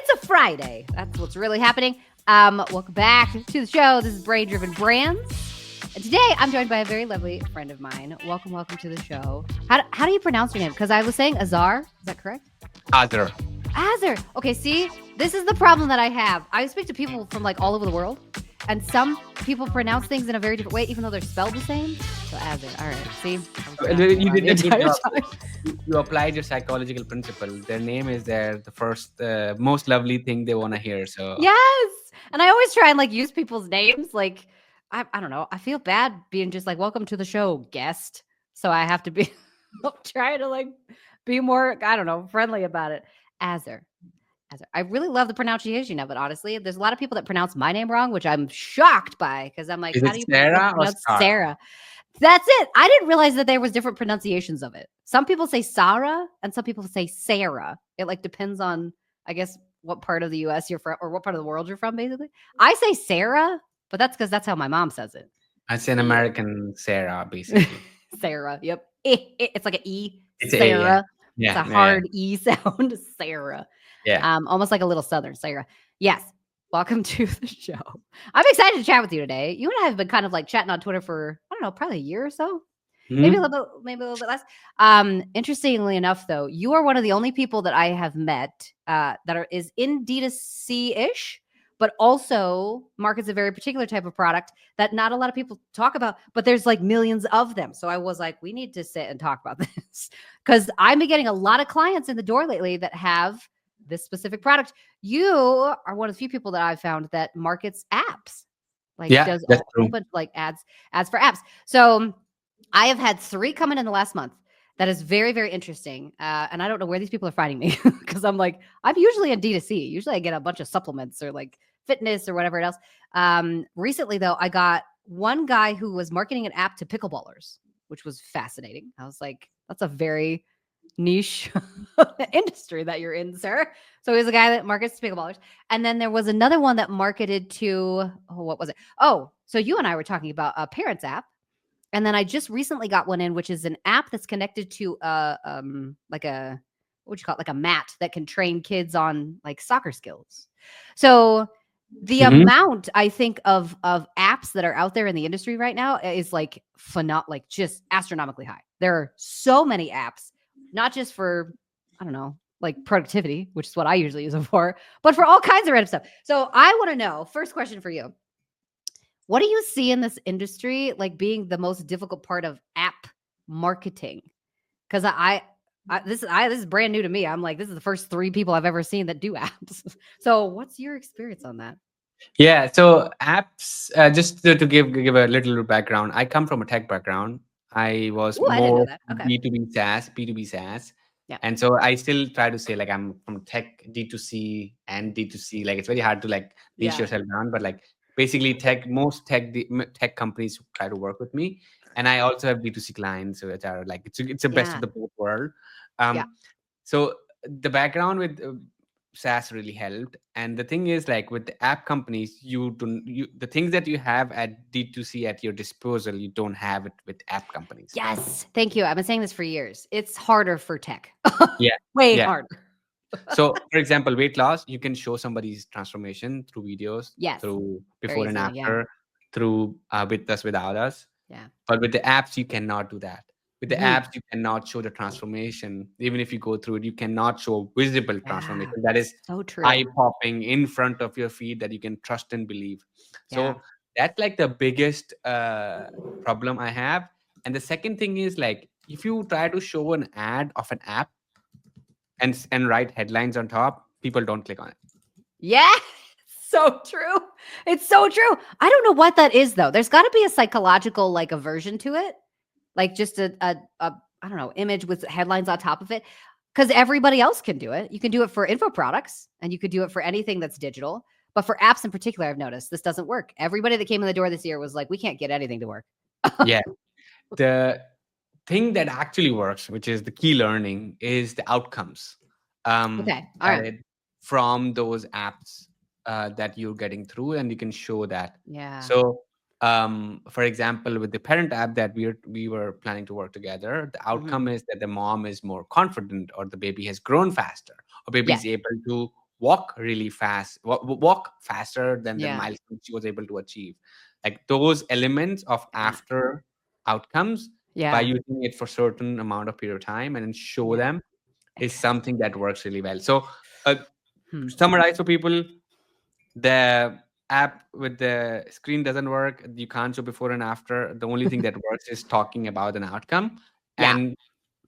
It's a Friday. That's what's really happening. Welcome back to the show. This is Brain Driven Brands. And today I'm joined by a very lovely friend of mine. Welcome to the show. How do you pronounce your name? Because I was saying Aazar. Is that correct? Aazar. Aazar. Okay, see, this is the problem that I have. I speak to people from like all over the world, and some people pronounce things in a very different way, even though they're spelled the same. So Aazar. All right. See, You did a good entire job. time. You applied your psychological principle. Their name is the first, most lovely thing they want to hear. So Yes. And I always try and like use people's names. Like, I don't know. I feel bad being just like, welcome to the show, guest. So I have to be trying to like be more, I don't know, friendly about it. Aazar. Aazar. I really love the pronunciation of it, honestly. There's a lot of people that pronounce my name wrong, which I'm shocked by because I'm like, is how it do you Sarah or pronounce Sarah? Sarah? That's it. I didn't realize that there was different pronunciations of it. Some people say Sarah and some people say Sarah. It like depends on, I guess, what part of the US you're from or what part of the world you're from, basically. I say Sarah, but that's because that's how my mom says it. It's an American Sarah, basically. Sarah. Yep. It's like an E. It's a yeah, Sarah. It's yeah, a yeah, hard E sound. Sarah. yeah. Almost like a little Southern Sarah. Yes. Welcome to the show. I'm excited to chat with you today. You and I have been kind of like chatting on Twitter for, I don't know, probably a year or so. Maybe a Mhm. little bit, maybe a little bit less. Interestingly enough, though, you are one of the only people that I have met is in D2C ish, but also markets a very particular type of product that not a lot of people talk about. But there's like millions of them. So I was like, we need to sit and talk about this because I've been getting a lot of clients in the door lately that have this specific product. You are one of the few people that I've found that markets apps, like Yeah, does a that's whole true. bunch like ads for apps. So I have had 3 come in the last month. That is very, very interesting. And I don't know where these people are finding me because I'm like, I'm usually in D2C. Usually I get a bunch of supplements or like fitness or whatever else. Recently, though, I got one guy who was marketing an app to pickleballers, which was fascinating. I was like, that's a very niche industry that you're in, sir. So he's a guy that markets to pickleballers. And then there was another one that marketed to, what was it? Oh, so you and I were talking about a parents app. And then I just recently got one in, which is an app that's connected to like a what would you call it, like a mat that can train kids on like soccer skills. So the Hmm. amount I think of apps that are out there in the industry right now is like like just astronomically high. There are so many apps, not just for I don't know like productivity, which is what I usually use them for, but for all kinds of random stuff. So I want to know. First question for you: what do you see in this industry like being the most difficult part of app marketing? Because this is brand new to me. I'm like, this is the first 3 people I've ever seen that do apps. So what's your experience on that? Yeah. So apps. Just to give a little background, I come from a tech background. I was Oh, I didn't know more that. Okay. B2B SaaS. Yeah. And so I still try to say like I'm from tech D2C and D2C. Like it's very hard to like niche Yeah. yourself down, but like basically most tech companies try to work with me. And I also have B2C clients, which are like it's the best of Yeah. the both world. Yeah. So the background with SaaS really helped. And the thing is, like with the app companies, the things that you have at D2C at your disposal, you don't have it with app companies. Yes. Thank you. I've been saying this for years. It's harder for tech. Yeah. Way Yeah. harder. So, for example, weight loss, you can show somebody's transformation through videos, Yes. through Very before and easily. Yeah. after, through with us, without us. Yeah. But with the apps, you cannot do that. With the Mhm. apps, you cannot show the transformation. Even if you go through it, you cannot show visible Yeah. transformation that is So true. eye popping in front of your feet that you can trust and believe. Yeah. So that's like the biggest problem I have. And the second thing is like if you try to show an ad of an app and write headlines on top, people don't click on it. Yeah. So true. It's so true. I don't know what that is though. There's got to be a psychological like aversion to it. Like just a I don't know, image with headlines on top of it cuz everybody else can do it. You can do it for info products and you could do it for anything that's digital. But for apps in particular, I've noticed this doesn't work. Everybody that came in the door this year was like, we can't get anything to work. Yeah. The thing that actually works, which is the key learning, is the outcomes. Okay. All That right. it from those apps that you're getting through, and you can show that. Yeah. So, for example, with the parent app that we were planning to work together, the Mhm. outcome is that the mom is more confident, or the baby has grown faster, or baby Yes. is able to walk really fast, walk faster than the Yeah. milestone she was able to achieve. Like those elements of Yeah. after outcomes, by Yeah. using it for certain amount of period of time and then show Yeah. them, is Exactly. something that works really well. So, uh, Hmm. summarize for people, the app with the screen doesn't work. You can't show before and after. The only thing that works is talking about an outcome, Yeah. and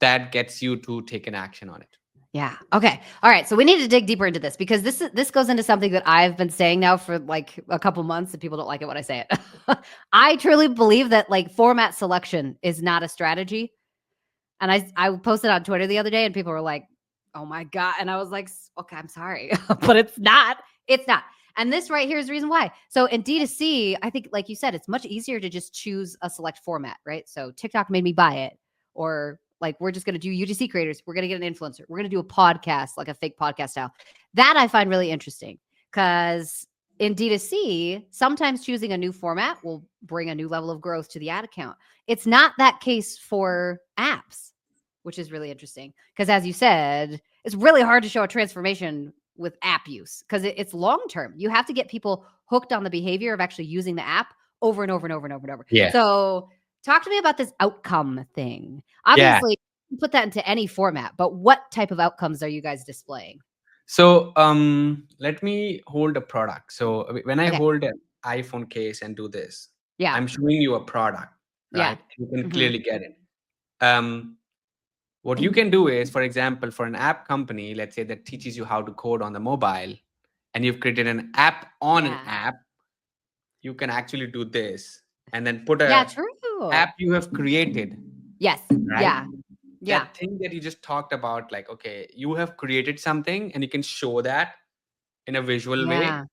that gets you to take an action on it. Yeah. Okay. All right. So we need to dig deeper into this because this goes into something that I've been saying now for like a couple months, and people don't like it when I say it. I truly believe that like format selection is not a strategy. And I posted on Twitter the other day, and people were like, "Oh my god!" And I was like, "Okay, I'm sorry, but it's not. It's not." And this right here is the reason why. So in D2C, I think, like you said, it's much easier to just choose a select format, right? So TikTok made me buy it, or like we're just going to do UGC creators. We're going to get an influencer. We're going to do a podcast, like a fake podcast style. That I find really interesting because in D2C, sometimes choosing a new format will bring a new level of growth to the ad account. It's not that case for apps, which is really interesting because, as you said, it's really hard to show a transformation with app use because it's long term. You have to get people hooked on the behavior of actually using the app over and over and over and over and over. Yeah. So, talk to me about this outcome thing. Yeah. Obviously, you can put that into any format, but what type of outcomes are you guys displaying? So let me hold a product. So when I Okay. hold an iPhone case and do this, Yeah. I'm showing you a product, Yeah. right? You can Hmm. clearly get it. Um, what you can do is, for example, for an app company, let's say, that teaches you how to code on the mobile, and you've created an app on an Yeah. app, you can actually do this and then put Yeah. a True. app you have created, Yes. right? Yeah. Yeah. That thing that you just talked about, like, okay, you have created something and you can show that in a visual way, Yeah.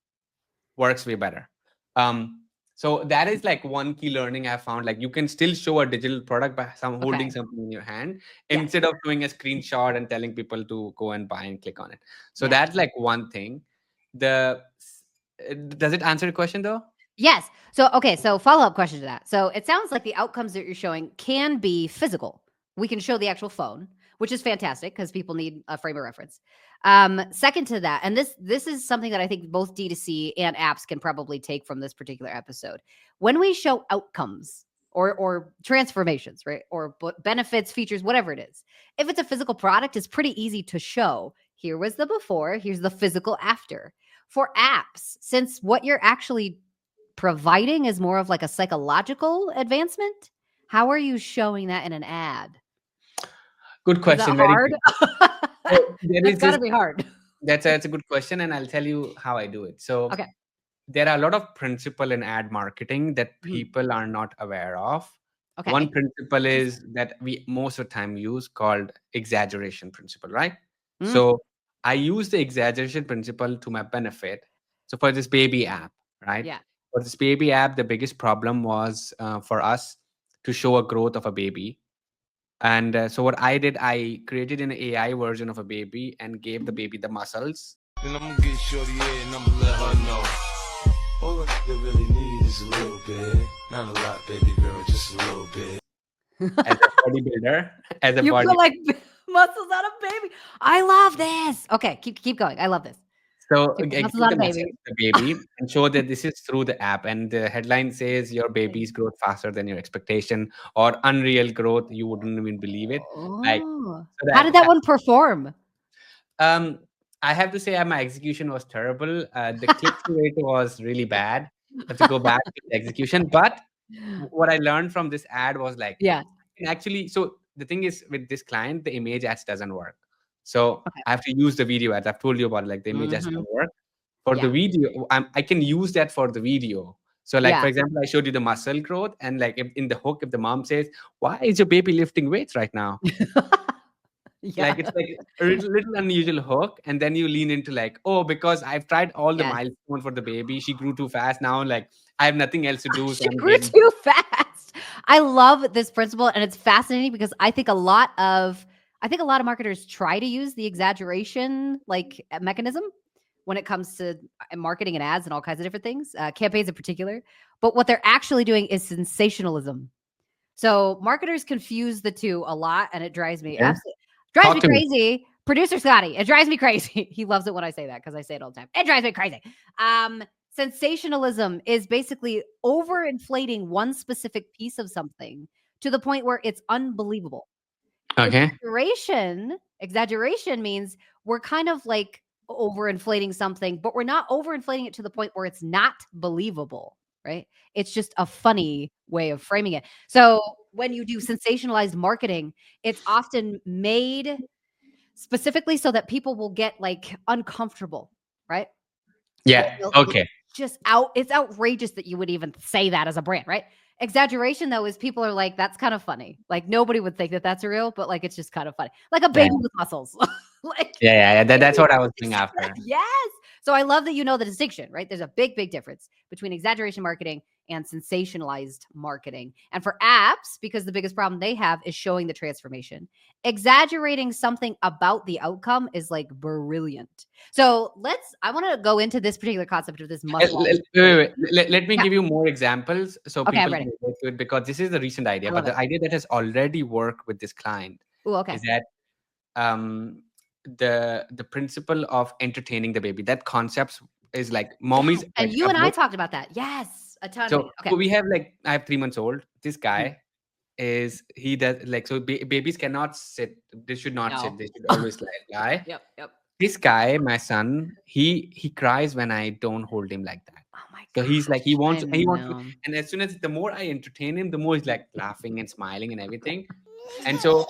works way better. Um, so that is like one key learning I found. Like, you can still show a digital product by some holding Okay. something in your hand Yes. instead of showing a screenshot and telling people to go and buy and click on it. So Yeah. that's like one thing. The Does it answer the question though? Yes. So, okay. So, follow up question to that. So, it sounds like the outcomes that you're showing can be physical. We can show the actual phone, which is fantastic because people need a frame of reference. Second to that, and this is something that I think both D2C and apps can probably take from this particular episode. When we show outcomes or transformations, right, or benefits, features, whatever it is, if it's a physical product, it's pretty easy to show. Here was the before. Here's the physical after. For apps, since what you're actually providing is more of like a psychological advancement, how are you showing that in an ad? Good Is that question. Very hard? good. So there That's is got this. to be hard. That's a good question, and I'll tell you how I do it. So Okay. there are a lot of principle in ad marketing that Mhm. people are not aware of. One Okay. principle is Interesting. that we most of the time use, called exaggeration principle, right? Mm, So I use the exaggeration principle to my benefit. So for this baby app, right? yeah. For this baby app, the biggest problem was for us to show a growth of a baby. And so what I did, I created an AI version of a baby and gave the baby the muscles. Then I'm gonna get shorty in and I'm gonna let her know. All a nigga really need is a little bit. Not a lot, baby girl, just a little bit. As a bodybuilder, as a You body. put like muscles on a baby. I love this. Okay, keep going. I love this. So You put I muscles give on the a baby. message to the baby and show that this is through the app. And the headline says your baby's growth faster than your expectation, or unreal growth. You wouldn't even believe it. Like, Oh, so how did that one perform? um, I have to say my execution was terrible. The click-through rate was really bad. I have to go back to the execution. But what I learned from this ad was like, Yeah. actually, so the thing is, with this client, the image ads doesn't work. So Okay. I have to use the video ads. I've told you about it, like the image ads Mhm. don't work. For the Yeah. video, I can use that for the video. So like, for Yeah. example, I showed you the muscle growth, and like, if in the hook, if the mom says, why is your baby lifting weights right now? Yeah. Like, it's like a little unusual hook, and then you lean into like, oh, because I've tried all the Yes. milestone for the baby, she grew too fast. Now like, I have nothing else to do, so She I'm grew getting. too fast. I love this principle, and it's fascinating because I think a lot of marketers try to use the exaggeration like mechanism when it comes to marketing and ads and all kinds of different things, campaigns in particular. But what they're actually doing is sensationalism. So marketers confuse the two a lot, and it drives me Yeah, absolutely drives talk me to me. crazy. Producer Scotty, it drives me crazy. He loves it when I say that because I say it all the time. It drives me crazy. Sensationalism is basically overinflating one specific piece of something to the point where it's unbelievable. Okay. Exaggeration means we're kind of like overinflating something, but we're not overinflating it to the point where it's not believable, right? It's just a funny way of framing it. So when you do sensationalized marketing, it's often made specifically so that people will get like uncomfortable, right? Yeah. Okay. It's outrageous that you would even say that as a brand, right? Exaggeration though is people are like, that's kind of funny. Like nobody would think that that's real, but like it's just kind of funny. Like a Yeah. baby with muscles. Like Yeah. That's what I was doing after. yes. So I love that you know the distinction, right? There's a big difference between exaggeration marketing and sensationalized marketing. And for apps, because the biggest problem they have is showing the transformation. Exaggerating something about the outcome is like brilliant. So I want to go into this particular concept of this muscle. Wait. Let me Yeah. give you more examples so Okay, I'm people ready. can relate to it, because this is the recent idea, I but love the idea that has already worked with this client Ooh, okay. is that the principle of entertaining the baby. That concept is like mommies. Yes, and Like, you and I talked about that. Yes, a ton. so Okay. we have like, I have 3 months old. This guy he does like, so babies cannot sit. They should not sit. No. They should always lie. Yep. This guy, my son, he cries when I don't hold him like that. Oh my So he's like, gosh. I he wants, know. and as soon as the more I entertain him, the more he's like laughing and smiling and everything. And so,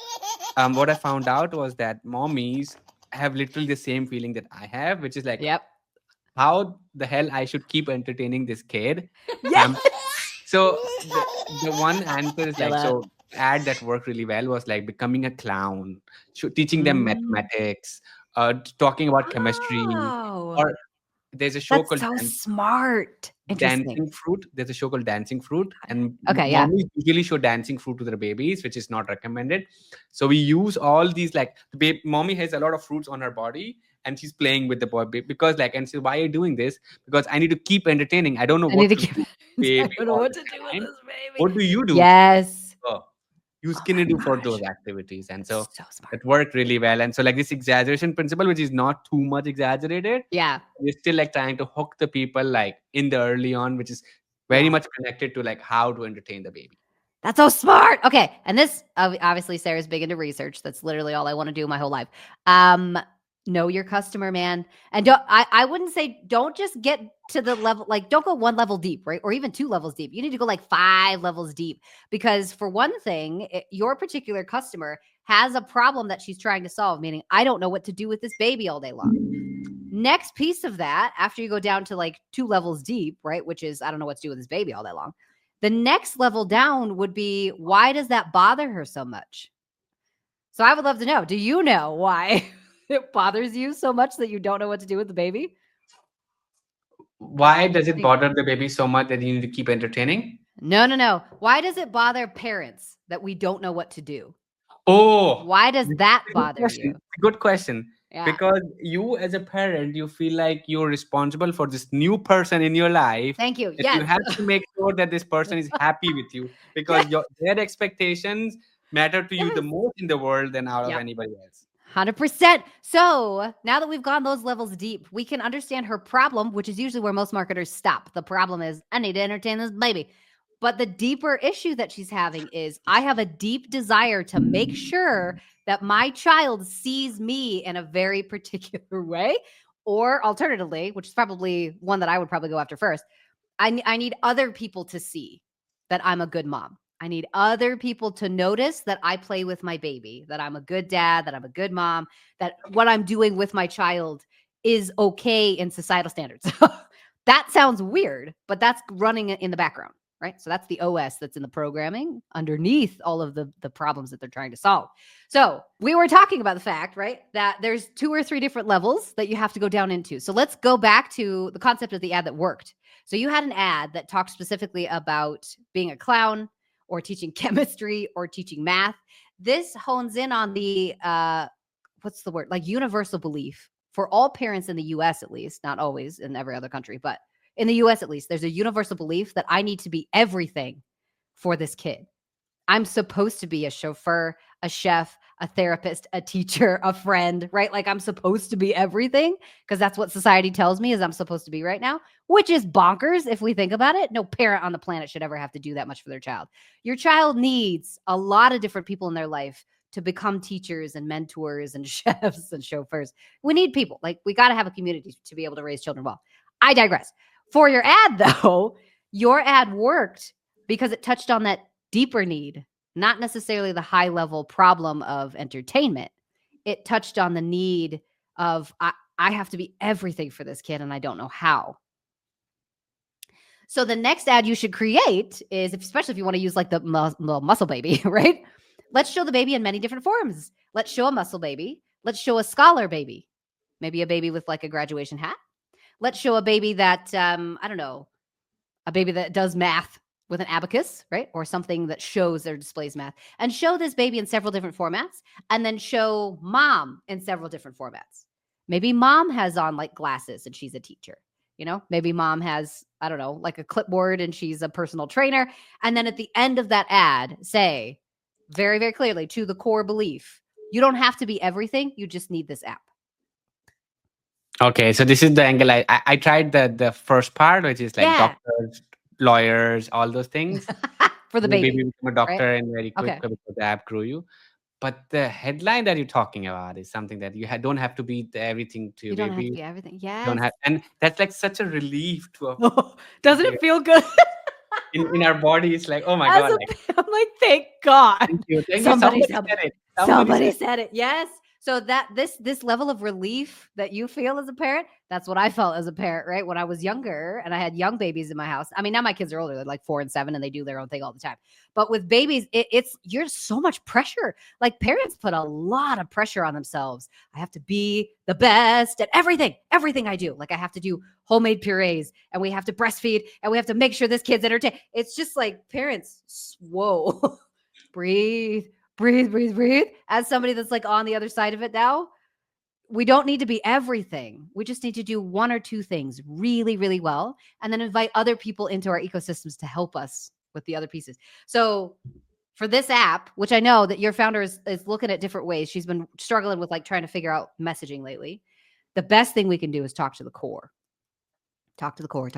what I found out was that mommies have literally the same feeling that I have, which is like, Yep. how the hell I should keep entertaining this kid? Yes. So the one answer is Feel like, that. so ad that worked really well was like becoming a clown, teaching them mathematics, talking about chemistry, Oh, or there's a show that's called so smart. Interesting. Dancing Fruit. There's a show called Dancing Fruit, and Okay, yeah. mommies usually show Dancing Fruit to their babies, which is not recommended. So we use all these, like, mommy has a lot of fruits on her body, and she's playing with the boy because, like, and so why are you doing this? Because I need to keep entertaining. I don't know I what need to to keep do, I baby, don't know all what the to do with time. this baby. What do you do? Yes. Oh, use Oh skinny my do for those gosh. activities, and That's so so smart. it worked really well. And so, like, this exaggeration principle, which is not too much exaggerated, Yeah. we're still like trying to hook the people like in the early on, which is very Yeah. much connected to like how to entertain the baby. That's so smart. Okay. And this obviously Sarah's big into research. That's literally all I want to do my whole life. Know your customer, man. And I wouldn't say don't just get to the level, like don't go one level deep, right? Or even 2 levels deep. You need to go like 5 levels deep because for one thing, your particular customer has a problem that she's trying to solve, meaning I don't know what to do with this baby all day long. Next piece of that, after you go down to like 2 levels deep, right? Which is I don't know what to do with this baby all day long. The next level down would be why does that bother her so much? So I would love to know, do you know why it bothers you so much that you don't know what to do with the baby? Why does it bother the baby so much that you need to keep entertaining? No. Why does it bother parents that we don't know what to do? Oh, Why does that good bother question. you? Good question. Yeah. Because you, as a parent, you feel like you're responsible for this new person in your life. Thank you. That you Yes. have to make sure that this person is happy with you, because their expectations matter to you the Yes. most in the world than out of Yep. anybody else. 100%. So now that we've gone those levels deep, we can understand her problem, which is usually where most marketers stop. The problem is, I need to entertain this baby. But the deeper issue that she's having is, I have a deep desire to make sure that my child sees me in a very particular way. Or alternatively, which is probably one that I would probably go after first, I need other people to see that I'm a good mom. I need other people to notice that I play with my baby, that I'm a good dad, that I'm a good mom, that what I'm doing with my child is okay in societal standards. That sounds weird, but that's running in the background, right? So that's the OS that's in the programming underneath all of the problems that they're trying to solve. So we were talking about the fact, right, that there's 2 or 3 different levels that you have to go down into. So let's go back to the concept of the ad that worked. So you had an ad that talked specifically about being a clown or teaching chemistry or teaching math. This hones in on the what's the word? Like universal belief for all parents in the US, at least, not always in every other country, but in the US at least, there's a universal belief that I need to be everything for this kid. I'm supposed to be a chauffeur. a chef, a therapist, a teacher, a friend, right? Like I'm supposed to be everything because that's what society tells me is I'm supposed to be right now, which is bonkers if we think about it. No parent on the planet should ever have to do that much for their child. Your child needs a lot of different people in their life to become teachers and mentors and chefs and chauffeurs. We need people. Like we got to have a community to be able to raise children well. I digress. For your ad, though, your ad worked because it touched on that deeper need, not necessarily the high level problem of entertainment. It touched on the need of, I have to be everything for this kid and I don't know how. So the next ad you should create is, especially if you want to use like the muscle baby, right? Let's show the baby in many different forms. Let's show a muscle baby. Let's show a scholar baby, maybe a baby with like a graduation hat. Let's show a baby that, I don't know, a baby that does math with an abacus, right? Or something that shows or displays math. And show this baby in several different formats. And then show mom in several different formats. Maybe mom has on like glasses and she's a teacher. You know, maybe mom has, I don't know, like a clipboard and she's a personal trainer. And then at the end of that ad, say very, very clearly to the core belief, you don't have to be everything. You just need this app. Okay, so this is the angle. I tried the first part, which is like Yeah. doctors, lawyers, all those things. For the Maybe baby. become a doctor and very quick Okay. because the app grew you. But the headline that you're talking about is something that you don't have to be everything to your You don't have to baby. be everything. Don't Yes. have, and that's like such a relief to a Doesn't Yeah. it feel good? in our body. It's like, oh my As god, a like I'm like, thank God. thank you. Somebody Somebody said said it. Somebody said it. Yes. So that this level of relief that you feel as a parent, that's what I felt as a parent, right? When I was younger and I had young babies in my house. I mean, now my kids are older, they're like 4 and 7 and they do their own thing all the time. But with babies, it's you're so much pressure. Like parents put a lot of pressure on themselves. I have to be the best at everything I do. Like I have to do homemade purees and we have to breastfeed and we have to make sure this kid's entertained. It's just like parents, whoa, breathe. As somebody that's like on the other side of it now, we don't need to be everything. We just need to do one or two things really, really well, and then invite other people into our ecosystems to help us with the other pieces. So for this app, which I know that your founder is looking at different ways, she's been struggling with like trying to figure out messaging lately. The best thing we can do is talk to the core. Talk to the core,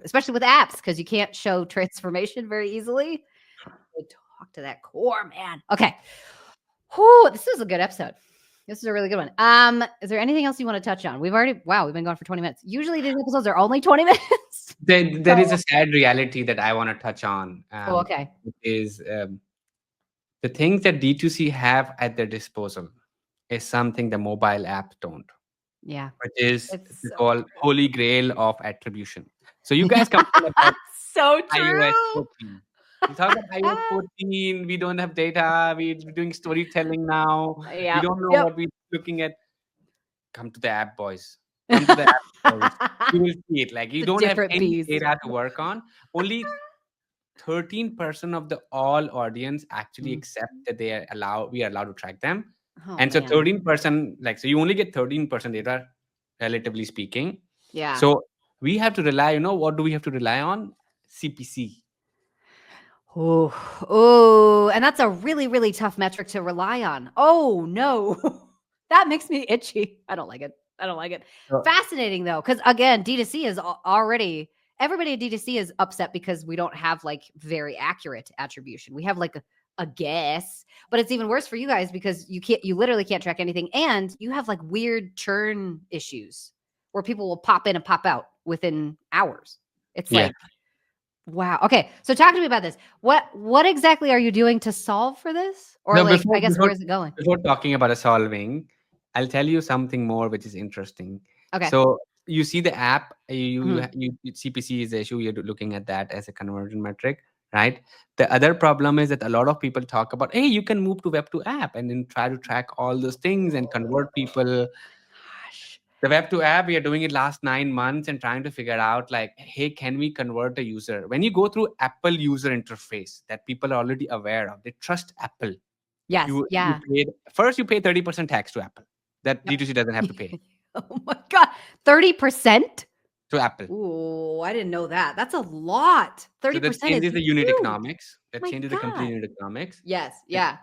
especially with apps, because you can't show transformation very easily. Talk to that core, man. Okay. Whew, this is a good episode. This is a really good one. Is there anything else you want to touch on? We've been going for 20 minutes. Usually these episodes are only 20 minutes. There is a sad reality that I want to touch on. Okay. Is the things that D2C have at their disposal is something the mobile apps don't. Yeah. Which is It's so called holy grail of attribution. So you guys complain about so iOS true. 14. You talk about iOS 14, we don't have data, we're doing storytelling now. Yeah. We don't know what we're looking at. Come to the app, boys. Come to the app, boys. You will see it. Like you don't have any data to work on. Only 13% of the all audience actually accept that we are allowed to track them. And so 13%, like, so you only get 13% data, relatively speaking. Yeah. So we have to rely, what do we have to rely on? CPC. Oh, and that's a really, really tough metric to rely on. Oh no, that makes me itchy. I don't like it. Fascinating though, because again, D2C is already, everybody at D2C is upset because we don't have like very accurate attribution. We have like a guess, but it's even worse for you guys because you literally can't track anything, and you have like weird churn issues where people will pop in and pop out within hours. It's like, wow. Okay. So talk to me about this. What exactly are you doing to solve for this? Or where is it going? Before talking about solving, I'll tell you something more which is interesting. Okay. So you see the app, you CPC is the issue. You're looking at that as a conversion metric, right? The other problem is that a lot of people talk about, hey, you can move to web to app and then try to track all those things and convert people. The web to app, we are doing it last 9 months and trying to figure out like, hey, can we convert a user? When you go through Apple user interface that people are already aware of, they trust Apple. Yes. You pay 30% tax to Apple that D2C doesn't have to pay. Oh my God. 30%? To Apple. Ooh, I didn't know that. That's a lot. 30% so that changes the unit economics. That changes the complete unit economics. Yes. Yeah.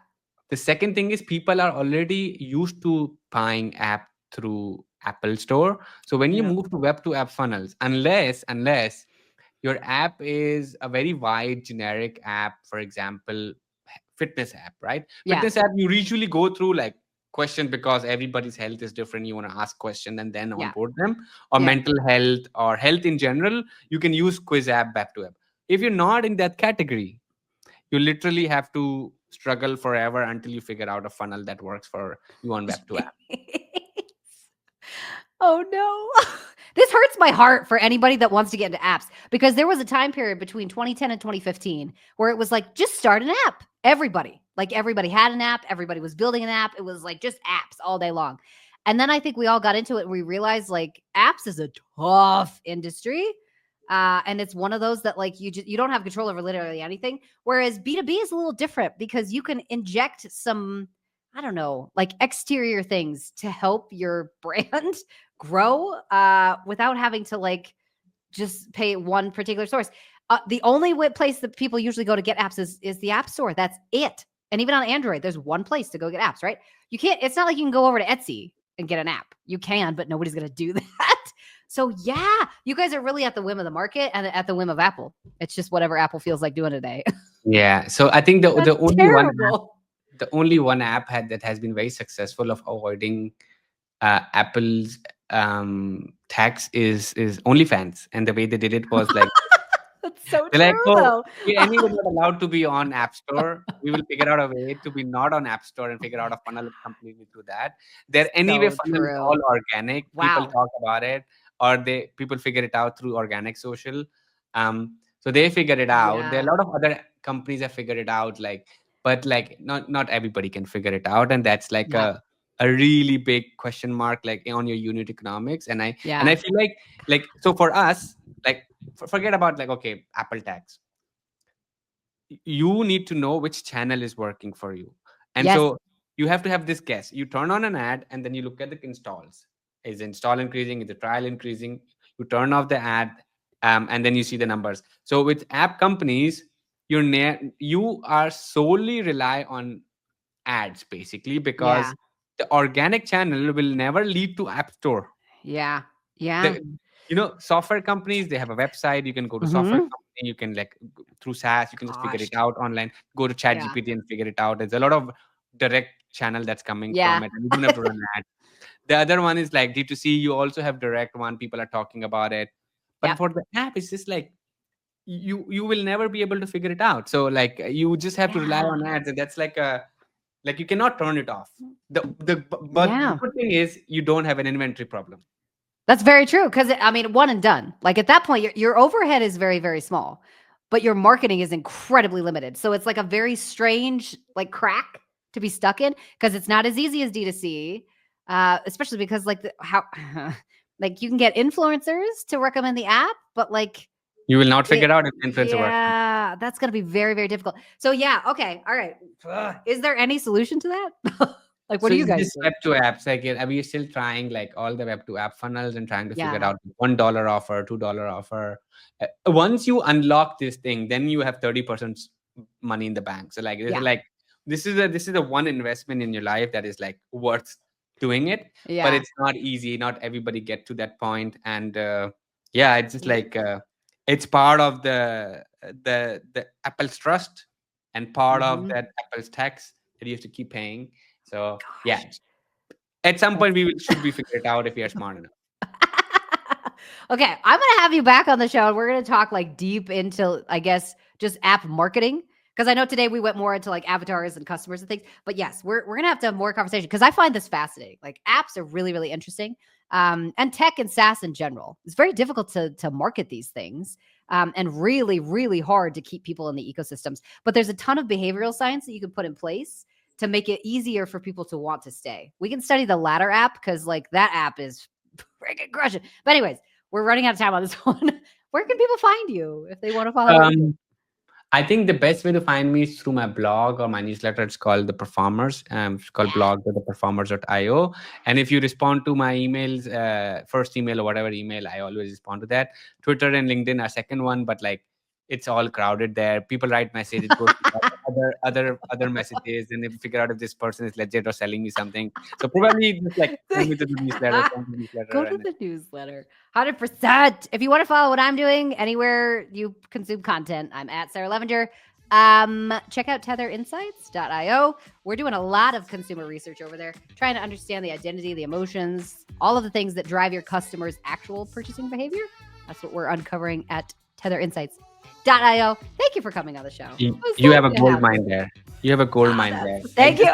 The second thing is people are already used to buying app through Apple Store. So when you Yeah. move to web to app funnels, unless your app is a very wide generic app, for example, fitness app, right? Yeah. Fitness app, you usually go through like questions because everybody's health is different. You want to ask question and then Yeah. onboard them. Or Yeah. mental health or health in general, you can use quiz app, web to app. If you're not in that category, you literally have to struggle forever until you figure out a funnel that works for you on web to app. Oh no. This hurts my heart for anybody that wants to get into apps because there was a time period between 2010 and 2015 where it was like just start an app. Everybody had an app, everybody was building an app. It was like just apps all day long. And then I think we all got into it and we realized like apps is a tough industry. And it's one of those that like you don't have control over literally anything. Whereas B2B is a little different because you can inject some, I don't know, like exterior things to help your brand grow without having to like just pay one particular source. The only place that people usually go to get apps is the App Store. That's it. And even on Android, there's one place to go get apps, right? You can't. It's not like you can go over to Etsy and get an app. You can, but nobody's gonna do that. So yeah, you guys are really at the whim of the market and at the whim of Apple. It's just whatever Apple feels like doing today. Yeah. So I think That's terrible. the only one app that has been very successful of avoiding Apple's tax is OnlyFans, and the way they did it was like That's so they're like, true, oh, though. we anyway not allowed to be on App Store. We will figure out a way to be not on App Store and figure out a funnel completely through that. They're anyway So funnels all true. organic. People Wow. talk about it, or people figure it out through organic social. So they figure it out. There are Yeah. a lot of other companies that figure it out, but like not everybody can figure it out, and that's like Yeah. a really big question mark like on your unit economics. And I Yeah. feel like so for us, like forget about like okay Apple tax, you need to know which channel is working for you. And Yes. so you have to have this guess. You turn on an ad and then you look at the installs. Is the install increasing? Is the trial increasing? You turn off the ad, and then you see the numbers. So with app companies, you are solely rely on ads basically Yeah. because the organic channel will never lead to app store. Yeah. Yeah. The software companies, they have a website. You can go to software Mhm. company, you can like through SaaS, you can just figure Gosh. it out online. Go to chat Yeah. gpt and figure it out. There's a lot of direct channel that's coming Yeah. from it, and you don't have to run ads. The other one is like D2C. You also have direct one, people are talking about it. But Yep. for the app, it's just like you will never be able to figure it out. So like you just have to rely Yeah. on ads, and that's like you cannot turn it off. But the Yeah. good thing is you don't have an inventory problem. That's very true because I mean, one and done. Like at that point, your overhead is very, very small, but your marketing is incredibly limited. So it's like a very strange like crack to be stuck in because it's not as easy as D2C, especially because like how like you can get influencers to recommend the app, but like You will not it, figure out if the influencer works. yeah, that's gonna be very, very difficult. So yeah, okay, all right. Ugh. Is there any solution to that? Like, what So do you it's guys just do? web to apps. Like, are we still trying like all the web to app funnels and trying to figure Yeah, out $1 offer, $2 offer? Once you unlock this thing, then you have 30% money in the bank. So yeah, like this is a one investment in your life that is like worth doing it, but yeah. it's not easy. Not everybody get to that point, and yeah, it's just Yeah. like it's part of the Apple's trust and part of Mhm. that Apple's tax that you have to keep paying. So yeah, Gosh, at some point that's should be figured it out if we are smart enough. okay. I'm gonna have you back on the show, and we're gonna talk like deep into, I guess, just app marketing. Because I know today we went more into like avatars and customers and things. But yes, we're gonna have to have more conversation because I find this fascinating. Like apps are really, really interesting. And tech and SaaS in general. It's very difficult to market these things. And really, really hard to keep people in the ecosystems. But there's a ton of behavioral science that you can put in place to make it easier for people to want to stay. We can study the latter app because like that app is freaking crushing. But anyways, we're running out of time on this one. Where can people find you if they want to follow what you do? Um, I think the best way to find me is through my blog or my newsletter. It's called The Performers. It's called Yeah. blog.theperformers.io. And if you respond to my emails, first email or whatever email, I always respond to that. Twitter and LinkedIn are second one, but like it's all crowded there. People write messages, go to other messages, and they figure out if this person is legit or selling me something. So probably just like send me to the newsletter, send me the newsletter, Go to and the newsletter. 100%. If you want to follow what I'm doing anywhere you consume content, I'm at Sarah Levenger. Check out tetherinsights.io. We're doing a lot of consumer research over there, trying to understand the identity, the emotions, all of the things that drive your customers' actual purchasing behavior. That's what we're uncovering at tetherinsights.io. Thank you for coming on the show. You have a gold mine there. You have a gold mine there. Thank you.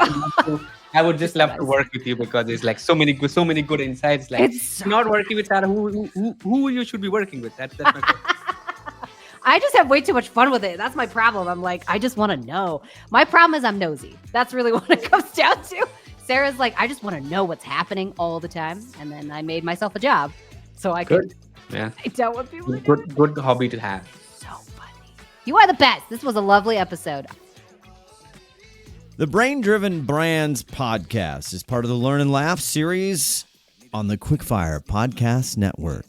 I would just love to work with you because there's like so many good insights. Like, It's not working with Sarah, who you should be working with. That's my question. I just have way too much fun with it. That's my problem. I'm like, I just want to know. My problem is I'm nosy. That's really what it comes down to. Sarah's like, I just want to know what's happening all the time. And then I made myself a job so I could find out what people are doing. Good hobby to have. So funny. You are the best. This was a lovely episode. The Brain Driven Brands podcast is part of the Learn and Laugh series on the Quickfire Podcast Network.